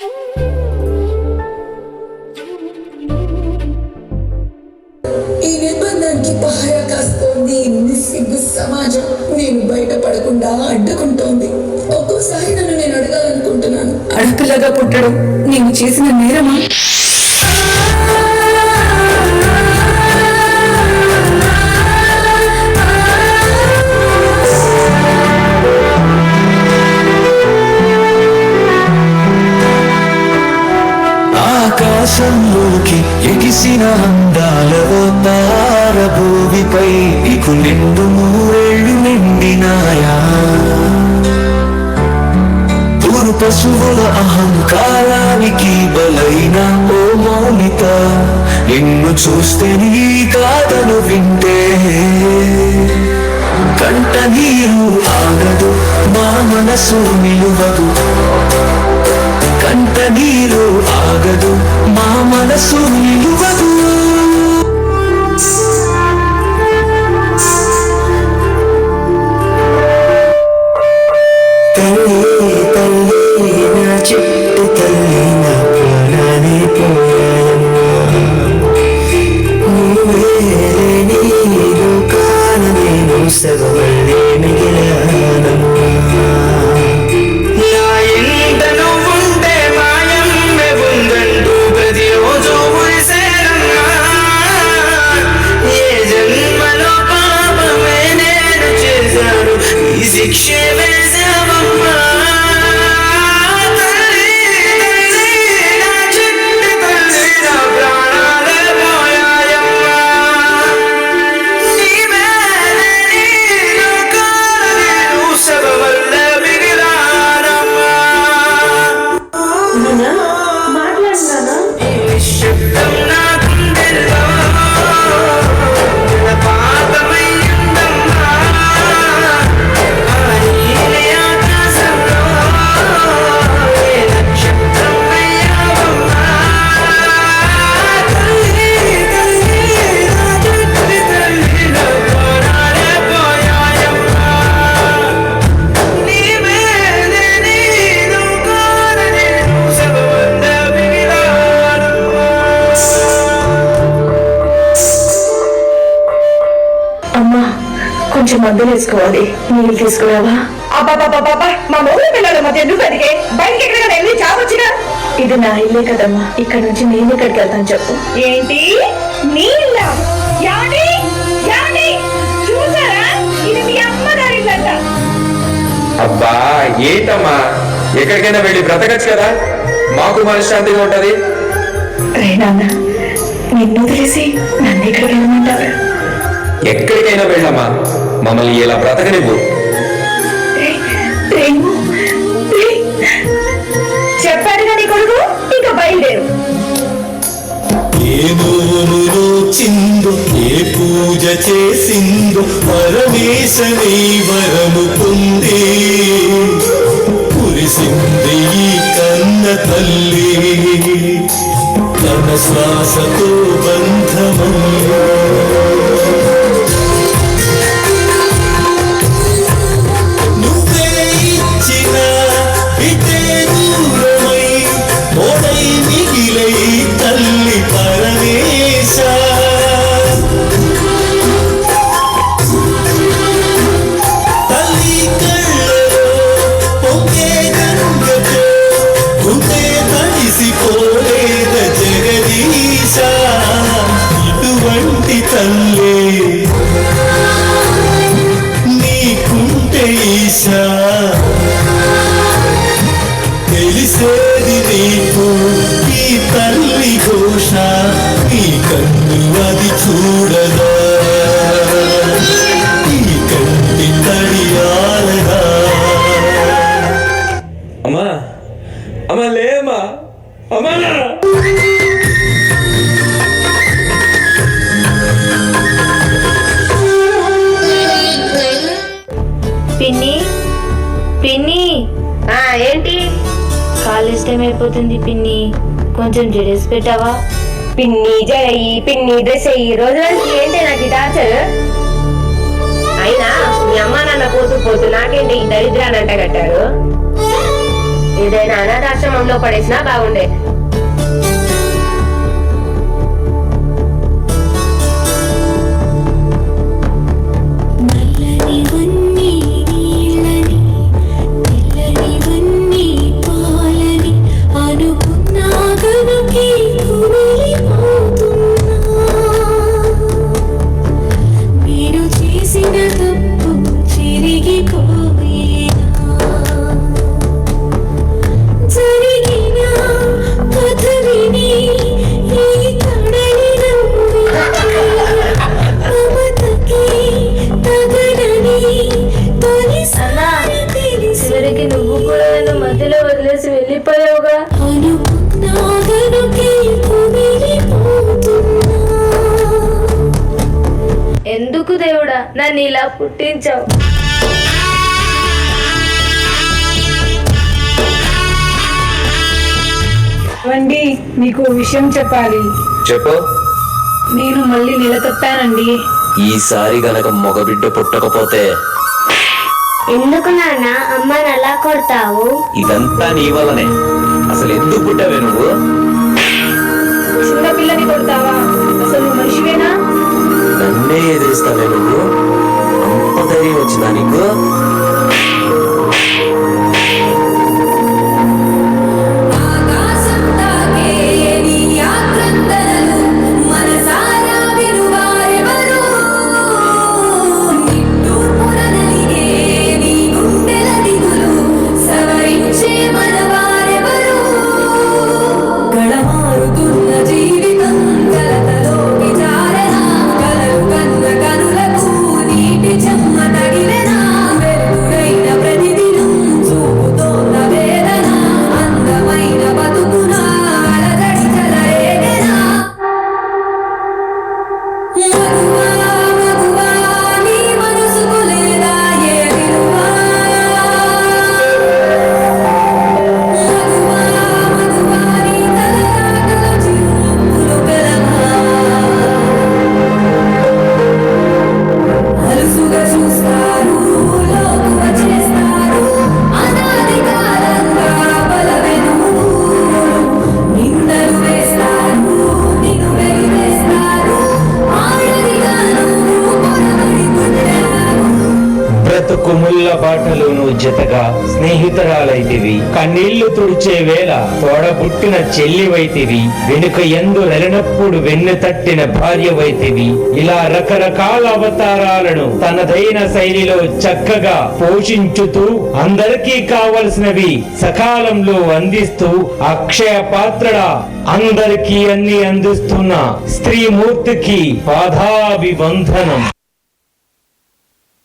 ఈ నిర్బంధానికి పహారా కాస్తోంది నిస్సిగ్గు సమాజం. నేను బయటపడకుండా అడ్డుకుంటోంది. ఒక్కోసారి నన్ను నేను అడగాలనుకుంటున్నాను, అడపిల్లగా పుట్టడం నేను చేసిన నేరమా? ఆకాశంలోకి ఎగిసిన అందాల తార భూమిపై నీకు నిండు నూరేళ్లు నిండినాయా? పూరు పశువుల అహంకారానికి బలైన ఓ మౌనిత, నిన్ను చూస్తే నీ కాదను వింటే కంట నీరు ఆగదు, మా మనసు నిలువదు. కంట నీరు ఆగదు, మా మనసు నిలువదు. తల్లి తల్లి నా చెట్టు తల్లి, నా ప్రాణాన్ని పోయాయమ్మా. నువ్వేలేని లోకాన నేను సగవల్లే మిగిలానమ్మా. అమ్మా, కొంచెం మందులు వేసుకోవాలి, నీళ్ళు తీసుకురావా? అబ్బాబాబాబా, మా మూల పిల్లల మధ్య ఎందుకు బతికే? బయటికి ఎక్కడికైనా వెళ్ళి చావొచ్చినా? ఇది నా ఇల్లే కదమ్మా, ఇక్కడ నుంచి నేను ఎక్కడికి వెళ్తాను చెప్పు? ఏంటి నీ ఇల్లా? యాని యాని చూసారా, ఇది మీ అమ్మగారి ఇల్లంట. అబ్బా ఏంటమ్మా, ఎక్కడికైనా వెళ్ళి బ్రతకచ్చు కదా, మాకు మనశ్శాంతిగా ఉంటది. రే నాన్న, నిన్ను వదిలేసి నన్ను ఎక్కడికి వెళ్ళమంటారా? ఎక్కడికైనా వెళ్ళమ్మా, మమ్మల్ని ఇలా బ్రతకనివ్వు. చెప్పాడు నీ కొడుకు, ఇక బయలుదేరు. ఏ నోములో చిందు, ఏ పూజ చేసిందో పరమేశని వరము పొంది కురిసింది ఈ కన్న తల్లి. తన శ్వాసతో బంధమయ్యో తల్లే నీకుంటే ఈశా, తెలిసేది నీకు ఈ తల్లి ఘోష. ఈ కన్ను అది చూడదా, ఈ కంటి తడియాలదా. అమ్మా అమ్మా లేమ్మా, అమ్మా పిన్ని పిన్ని. ఏంటి? కాలేజ్ టైం అయిపోతుంది పిన్ని, కొంచెం డ్రెస్ పెట్టావా? పిన్ని జరయి, పిన్ని డ్రెస్ అయ్యి, రోజు ఏంటి నాకు టార్చర్? అయినా మీ అమ్మ నాన్న పోతూ పోతూ నాకేంటి ఈ దరిద్రాన్ని అంట కట్టారు? ఏదైనా అనాథాశ్రమంలో పడేసినా బాగుండే. చివరికి నువ్వు కూడా నన్ను మధ్యలో వదిలేసి వెళ్ళిపోయావుగా. ఎందుకు దేవుడా నన్ను ఇలా పుట్టించావు? వండి మీకు విషయం చెప్పాలి. చెప్పు. నేను మళ్ళీ నిలతప్పానండి. ఈసారి గనక మగబిడ్డ పుట్టకపోతే ఎందుకు నాన్న అమ్మని అలా కొడతావు? ఇదంతా నీ వల్లనే. అసలు ఎందుకు పుట్టావే నువ్వు? చిన్న పిల్లని కొడతావా? అసలు నువ్వు మనిషివేనా? నన్నే ఎదిరిస్తావే నువ్వు? అంత ధైర్యం వచ్చిందా నీకు? ముళ్ళ బాటలోను జతగా స్నేహితురాలైతివి, కన్నీళ్లు తుడిచే వేళ తోడబుట్టిన చెల్లివైతివి, వెనుక ఎందు నెలనప్పుడు వెన్ను తట్టిన భార్యవైతివి. ఇలా రకరకాల అవతారాలను తనదైన శైలిలో చక్కగా పోషించుతూ అందరికీ కావలసినవి సకాలంలో అందిస్తూ అక్షయ పాత్రడా అందరికీ అన్ని అందిస్తున్న స్త్రీమూర్తికి పాదాభివందనం.